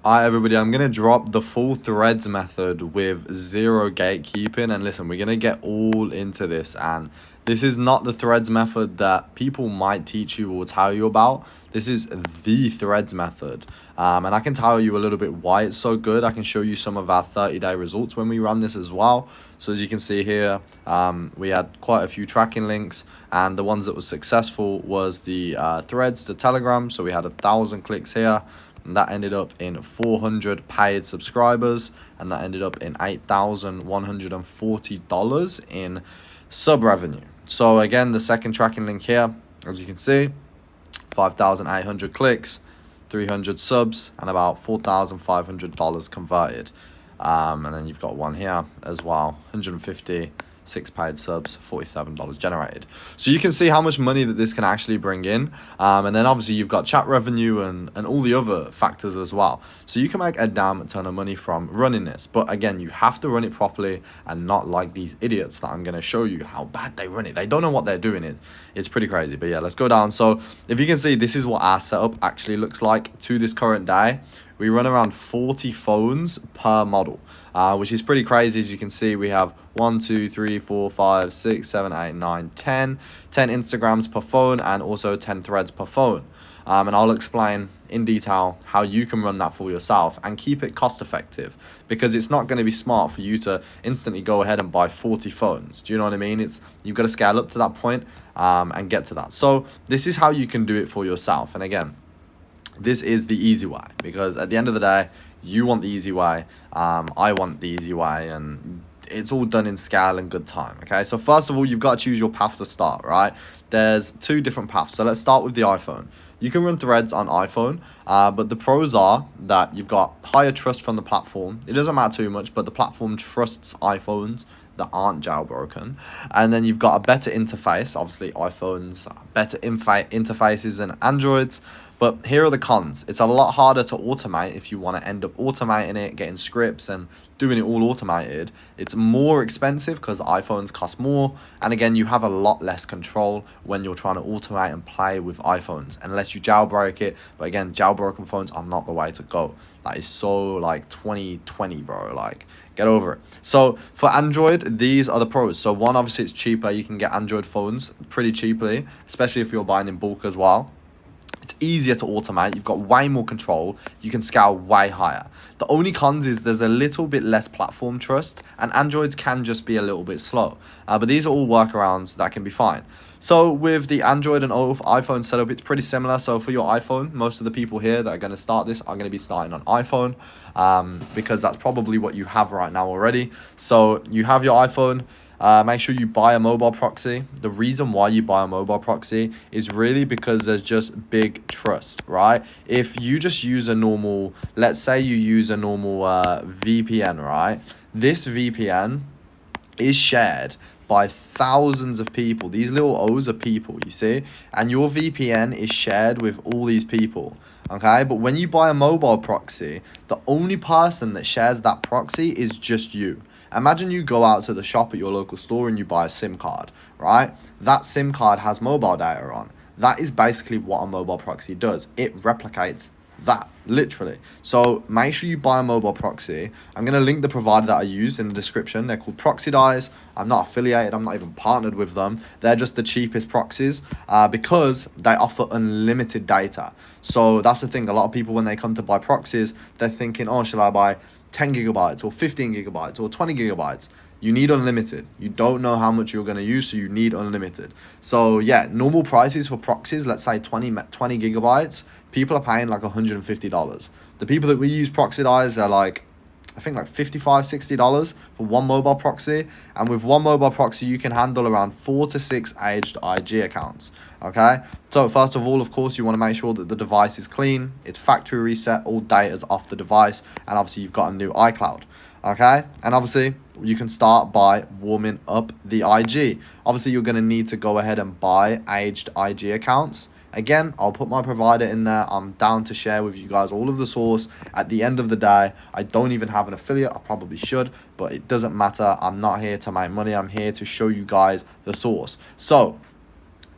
Alright everybody, I'm going to drop the full threads method with zero gatekeeping, and listen, we're going to get all into this, and this is not the threads method that people might teach you or tell you about. This is the threads method, and I can tell you a little bit why it's so good. I can show you some of our 30-day results when we run this as well. So as you can see here, we had quite a few tracking links, and the ones that was successful was the threads to Telegram. So we had 1,000 clicks here, and that ended up in 400 paid subscribers, and that ended up in $8,140 in sub revenue. So again, the second tracking link here, as you can see, 5,800 clicks, 300 subs, and about $4,500 converted. And then you've got one here as well, 156 paid subs, $47 generated. So you can see how much money that this can actually bring in. And then obviously you've got chat revenue and all the other factors as well. So you can make a damn ton of money from running this. But again, you have to run it properly and not like these idiots that I'm going to show you how bad they run it. They don't know what they're doing. It's pretty crazy. But yeah, let's go down. So if you can see, this is what our setup actually looks like to this current day. We run around 40 phones per model, which is pretty crazy. As you can see, we have 1, 2, 3, 4, 5, 6, 7, 8, 9, 10 Instagrams per phone, and also 10 threads per phone. And I'll explain in detail how you can run that for yourself and keep it cost effective, because it's not going to be smart for you to instantly go ahead and buy 40 phones. Do you know what I mean? You've got to scale up to that point, and get to that. So this is how you can do it for yourself. And again, this is the easy way, because at the end of the day, you want the easy way, I want the easy way, and it's all done in scale and good time. Okay, so first of all, you've got to choose your path to start, right? There's two different paths. So let's start with the iPhone. You can run threads on iPhone, but the pros are that you've got higher trust from the platform. It doesn't matter too much, but the platform trusts iPhones that aren't jailbroken. And then you've got a better interface. Obviously, iPhones better interfaces than Androids. But here are the cons. It's a lot harder to automate if you want to end up automating it, getting scripts and doing it all automated. It's more expensive because iPhones cost more. And again, you have a lot less control when you're trying to automate and play with iPhones, unless you jailbreak it. But again, jailbroken phones are not the way to go. That is so like 2020, bro. Like, get over it. So for Android, these are the pros. So one, obviously it's cheaper. You can get Android phones pretty cheaply, especially if you're buying in bulk as well. It's easier to automate. You've got way more control. You can scale way higher. The only cons is there's a little bit less platform trust, and Androids can just be a little bit slow. But these are all workarounds that can be fine. So with the Android and iPhone setup, it's pretty similar. So for your iPhone, most of the people here that are going to start this are going to be starting on iPhone, because that's probably what you have right now already. So you have your iPhone. Make sure you buy a mobile proxy. The reason why you buy a mobile proxy is really because there's just big trust, right? If you just use a normal, let's say you use a normal VPN, right? This VPN is shared by thousands of people. These little O's are people, you see? And your VPN is shared with all these people. Okay, but when you buy a mobile proxy, the only person that shares that proxy is just you. Imagine you go out to the shop at your local store and you buy a SIM card, right? That SIM card has mobile data on. That is basically what a mobile proxy does. It replicates that, literally. So make sure you buy a mobile proxy. I'm going to link the provider that I use in the description. They're called Proxidize. I'm not affiliated. I'm not even partnered with them. They're just the cheapest proxies, because they offer unlimited data. So that's the thing. A lot of people, when they come to buy proxies, they're thinking, oh, shall I buy 10 gigabytes or 15 gigabytes or 20 gigabytes? You need unlimited. You don't know how much you're going to use, so you need unlimited. So yeah, normal prices for proxies, let's say 20 gigabytes, people are paying like $150. The people that we use Proxidize are like, I think like $55, $60 for one mobile proxy. And with one mobile proxy, you can handle around 4 to 6 aged IG accounts. Okay. So first of all, of course, you want to make sure that the device is clean. It's factory reset. All data's off the device. And obviously you've got a new iCloud. Okay. And obviously you can start by warming up the IG. Obviously you're going to need to go ahead and buy aged IG accounts. Again, I'll put my provider in there. I'm down to share with you guys all of the source. At the end of the day, I don't even have an affiliate. I probably should, but it doesn't matter. I'm not here to make money. I'm here to show you guys the source. So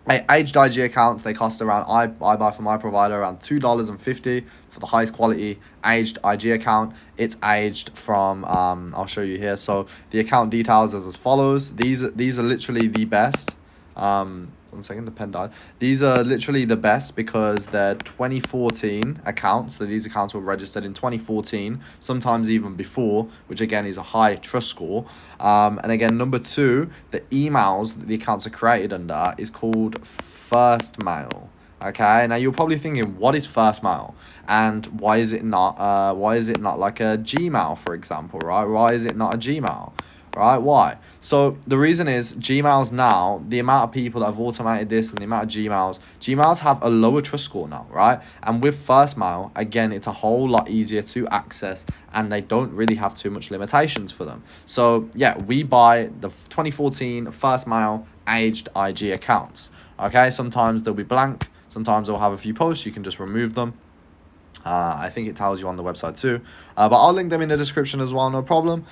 Aged IG accounts, they cost around, I buy from my provider around $2.50 for the highest quality aged IG account. It's aged from, I'll show you here. So the account details is as follows. These are literally the best. 1 second, the pen died. These are literally the best because they're 2014 accounts. So these accounts were registered in 2014, sometimes even before, which again is a high trust score. And again, number two, the emails that the accounts are created under is called first mail. Okay, now you're probably thinking, what is first mail, and why is it not like a Gmail, for example, right? Why is it not a Gmail? Right? Why? So the reason is Gmails now, the amount of people that have automated this and the amount of Gmails have a lower trust score now, right? And with first mail, again, it's a whole lot easier to access and they don't really have too much limitations for them. So yeah, we buy the 2014 first mail aged IG accounts. Okay, sometimes they'll be blank, sometimes they'll have a few posts, you can just remove them. I think it tells you on the website too, but I'll link them in the description as well, no problem.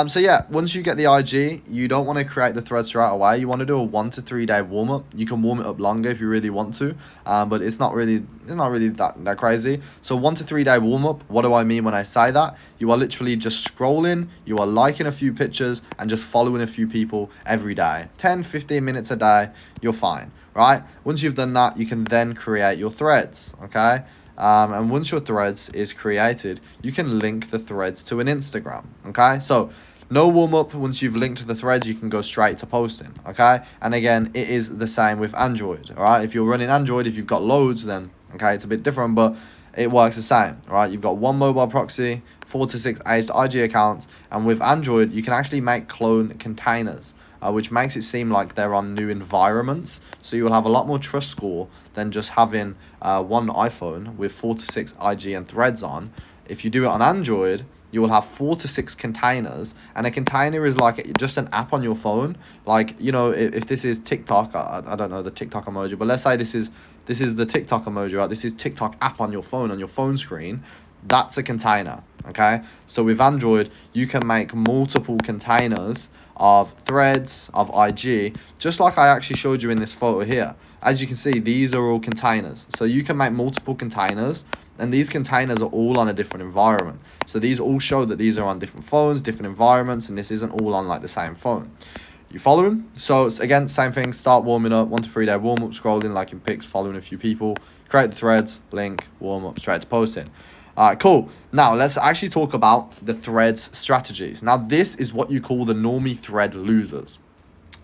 So yeah, once you get the IG, you don't want to create the thread straight away. You want to do a 1 to 3 day warm up. You can warm it up longer if you really want to, but it's not really that crazy. So 1 to 3 day warm up. What do I mean when I say that? You are literally just scrolling, you are liking a few pictures and just following a few people every day, 10-15 minutes a day. You're fine, right? Once you've done that, you can then create your threads. Okay. And once your threads is created, you can link the threads to an Instagram. Okay, so no warm up. Once you've linked the threads, you can go straight to posting. Okay, and again, it is the same with Android. All right, if you're running Android, if you've got loads, then okay, it's a bit different, but it works the same. All right, you've got one mobile proxy, 4 to 6 aged IG accounts, and with Android, you can actually make clone containers. Which makes it seem like they're on new environments. So you will have a lot more trust score than just having one iPhone with 4 to 6 IG and threads on. If you do it on Android, you will have 4 to 6 containers, and a container is like just an app on your phone. Like, you know, if this is TikTok, I don't know the TikTok emoji, but let's say this is the TikTok emoji, right? This is TikTok app on your phone screen. That's a container, okay? So with Android, you can make multiple containers of threads, of IG, just like I actually showed you in this photo here. As you can see, these are all containers. So you can make multiple containers, and these containers are all on a different environment. So these all show that these are on different phones, different environments, and this isn't all on like the same phone. You following? So again, same thing, start warming up, 1 to 3 day warm up, scrolling, liking pics, following a few people, create the threads, link, warm up, straight to posting. All right, cool. Now, let's actually talk about the threads strategies. Now, this is what you call the normie thread losers.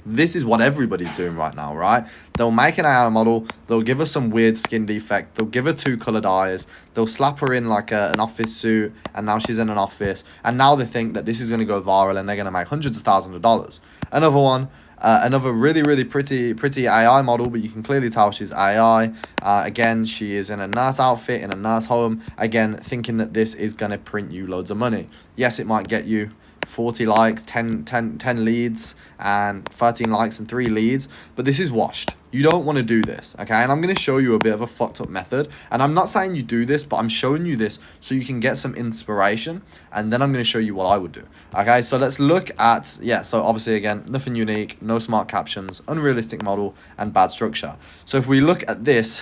This is what everybody's doing right now, right? They'll make an AI model, they'll give her some weird skin defect, they'll give her 2 colored eyes, they'll slap her in like an office suit, and now she's in an office, and now they think that this is going to go viral and they're going to make hundreds of thousands of dollars. Another one, another really pretty AI model, but you can clearly tell she's AI. Again, she is in a nurse outfit in a nurse home, again thinking that this is going to print you loads of money. Yes, it might get you 40 likes, 10 leads, and 13 likes and 3 leads, but this is washed. You don't want to do this, okay? And I'm going to show you a bit of a fucked up method, and I'm not saying you do this, but I'm showing you this so you can get some inspiration, and then I'm going to show you what I would do, okay? So let's look at, yeah, so obviously, again, nothing unique, no smart captions, unrealistic model, and bad structure. So if we look at this,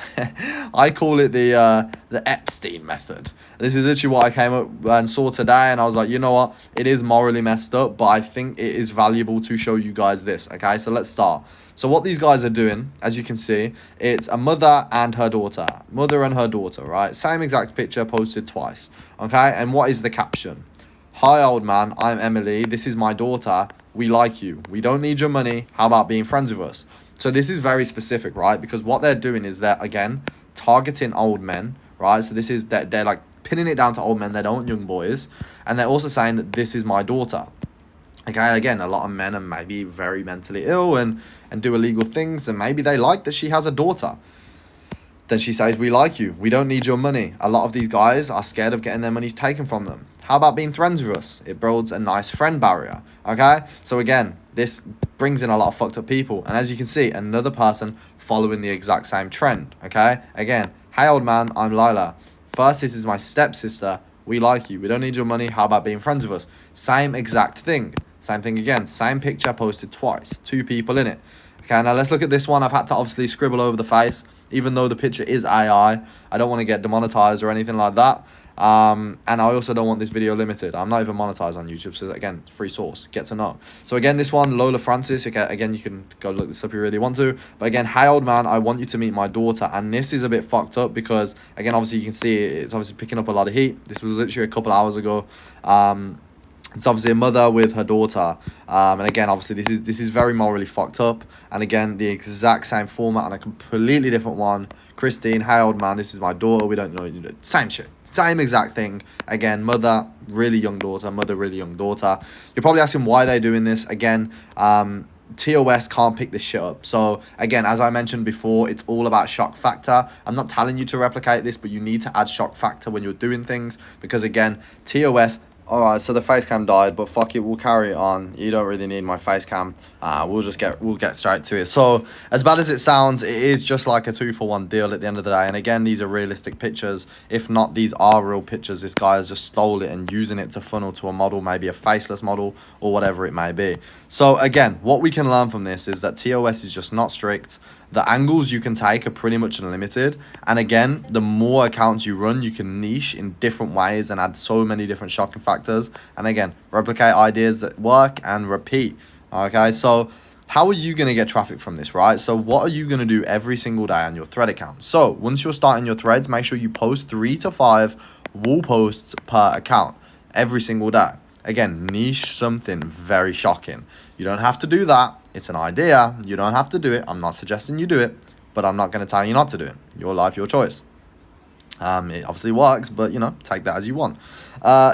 I call it the Epstein method. This is literally what I came up and saw today, and I was like, you know what? It is morally messed up, but I think it is valuable to show you guys this, okay? So let's start. So what these guys are doing, as you can see, it's a mother and her daughter. Mother and her daughter, right? Same exact picture posted twice, okay? And what is the caption? Hi, old man, I'm Emily. This is my daughter. We like you. We don't need your money. How about being friends with us? So this is very specific, right? Because what they're doing is they're, again, targeting old men, right? So this is, they're like pinning it down to old men. They don't want young boys. And they're also saying that this is my daughter. Okay, again, a lot of men are maybe very mentally ill and do illegal things, and maybe they like that she has a daughter. Then she says, we like you. We don't need your money. A lot of these guys are scared of getting their money taken from them. How about being friends with us? It builds a nice friend barrier. Okay, so again, this brings in a lot of fucked up people. And as you can see, another person following the exact same trend. Okay, again, hey, old man, I'm Lila. First, this is my stepsister. We like you. We don't need your money. How about being friends with us? Same exact thing. Same thing again. Same picture posted twice. 2 people in it. Okay, now let's look at this one. I've had to obviously scribble over the face, even though the picture is AI. I don't want to get demonetized or anything like that. And I also don't want this video limited. I'm not even monetized on YouTube, so again, free source, get to know. So again, this one, Lola Francis, okay, again, you can go look this up if you really want to, but again, hey old man, I want you to meet my daughter. And this is a bit fucked up because again, obviously you can see it's obviously picking up a lot of heat. This was literally a couple hours ago. It's obviously a mother with her daughter, and again, obviously this is very morally fucked up. And again, the exact same format on a completely different one. Christine, hey old man, this is my daughter. We don't know, same shit, same exact thing. Again, mother, really young daughter. Mother, really young daughter. You're probably asking why they're doing this. Again, TOS can't pick this shit up. So again, as I mentioned before, it's all about shock factor. I'm not telling you to replicate this, but you need to add shock factor when you're doing things, because again, TOS. Alright, so the face cam died, but fuck it, we'll carry it on. You don't really need my face cam. We'll get straight to it. So as bad as it sounds, it is just like a 2-for-1 deal at the end of the day. And again, these are realistic pictures. If not, these are real pictures. This guy has just stole it and using it to funnel to a model, maybe a faceless model or whatever it may be. So again, what we can learn from this is that TOS is just not strict. The angles you can take are pretty much unlimited. And again, the more accounts you run, you can niche in different ways and add so many different shocking factors. And again, replicate ideas that work and repeat. Okay, so how are you going to get traffic from this, right? So what are you going to do every single day on your thread account? So once you're starting your threads, make sure you post 3 to 5 wall posts per account every single day. Again, niche something very shocking. You don't have to do that. It's an idea. You don't have to do it. I'm not suggesting you do it, but I'm not going to tell you not to do it. Your life, your choice. It obviously works, but, take that as you want.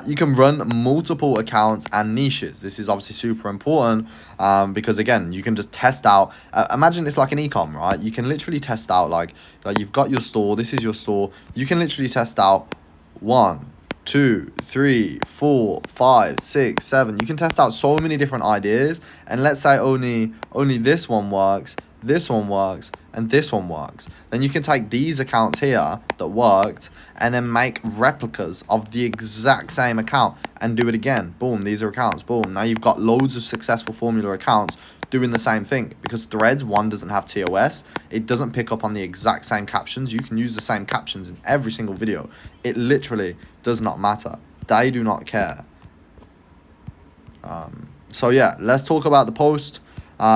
You can run multiple accounts and niches. This is obviously super important because, again, you can just test out. Imagine it's like an e-com, right? You can literally test out, like you've got your store. This is your store. You can literally test out 1, 2, 3, 4, 5, 6, 7. You can test out so many different ideas. And let's say only this one works, this one works, and this one works. Then you can take these accounts here that worked and then make replicas of the exact same account and do it again. Boom, these are accounts. Boom. Now you've got loads of successful formula accounts doing the same thing, because threads, one, doesn't have TOS. It doesn't pick up on the exact same captions. You can use the same captions in every single video. It literally does not matter. They do not care. So yeah, let's talk about the post.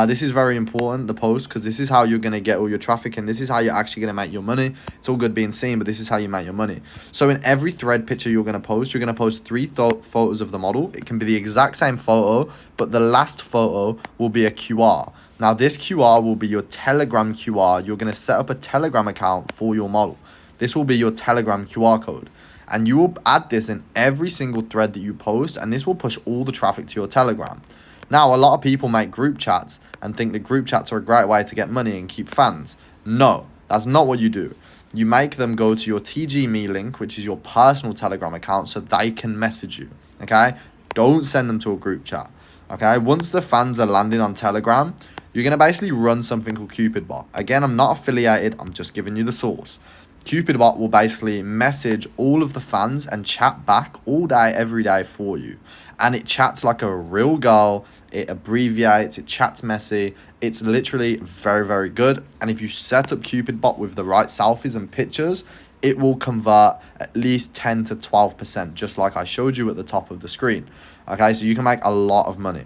This is very important, the post, because this is how you're going to get all your traffic, and this is how you're actually going to make your money. It's all good being seen, but this is how you make your money. So in every thread picture you're going to post, you're going to post 3 photos of the model. It can be the exact same photo, but the last photo will be a QR. Now this QR will be your Telegram QR. You're going to set up a Telegram account for your model. This will be your Telegram QR code. And you will add this in every single thread that you post, and this will push all the traffic to your Telegram. Now, a lot of people make group chats and think that group chats are a great way to get money and keep fans. No, that's not what you do. You make them go to your TGMe link, which is your personal Telegram account, so they can message you, okay? Don't send them to a group chat, okay? Once the fans are landing on Telegram, you're going to basically run something called CupidBot. Again, I'm not affiliated. I'm just giving you the source. CupidBot will basically message all of the fans and chat back all day, every day for you. And it chats like a real girl. It abbreviates. It chats messy. It's literally very, very good. And if you set up CupidBot with the right selfies and pictures, it will convert at least 10 to 12%, just like I showed you at the top of the screen. Okay, so you can make a lot of money.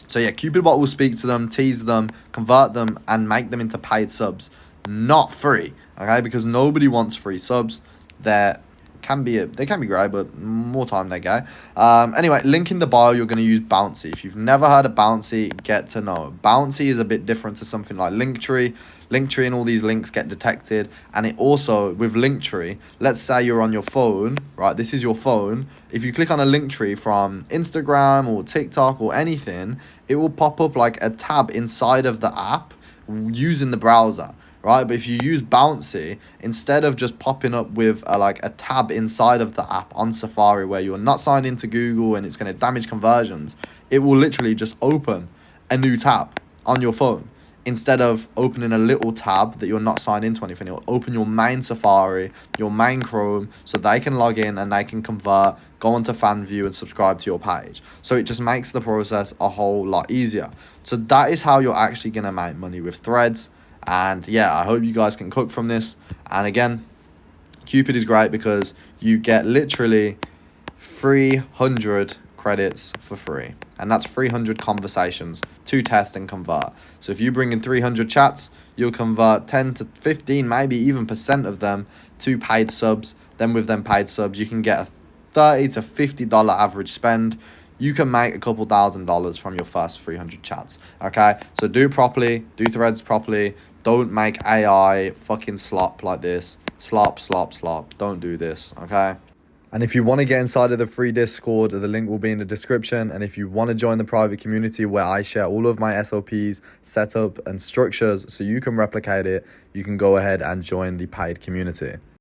So yeah, CupidBot will speak to them, tease them, convert them, and make them into paid subs. Not free, okay? Because nobody wants free subs. They can be great, but more time they're gay. Anyway, link in the bio, you're going to use Bouncy. If you've never heard of Bouncy, get to know. Bouncy is a bit different to something like Linktree. Linktree and all these links get detected. And it also, with Linktree, let's say you're on your phone, right? This is your phone. If you click on a Linktree from Instagram or TikTok or anything, it will pop up like a tab inside of the app using the browser. Right, but if you use Bouncy, instead of just popping up with a tab inside of the app on Safari where you're not signed into Google and it's going to damage conversions, it will literally just open a new tab on your phone instead of opening a little tab that you're not signed into anything, it'll open your main Safari, your main Chrome, so they can log in and they can convert, go onto fan view and subscribe to your page. So it just makes the process a whole lot easier. So that is how you're actually going to make money with Threads. And yeah, I hope you guys can cook from this. And again, Cupid is great because you get literally 300 credits for free, and that's 300 conversations to test and convert. So if you bring in 300 chats, you'll convert 10 to 15, maybe even % of them to paid subs. Then with them paid subs, you can get a $30 to $50 average spend. You can make a couple $1,000s from your first 300 chats. Okay, so do properly, do Threads properly. Don't make AI fucking slop like this. Slop. Don't do this, okay? And if you want to get inside of the free Discord, the link will be in the description. And if you want to join the private community where I share all of my SOPs, setup, and structures so you can replicate it, you can go ahead and join the paid community.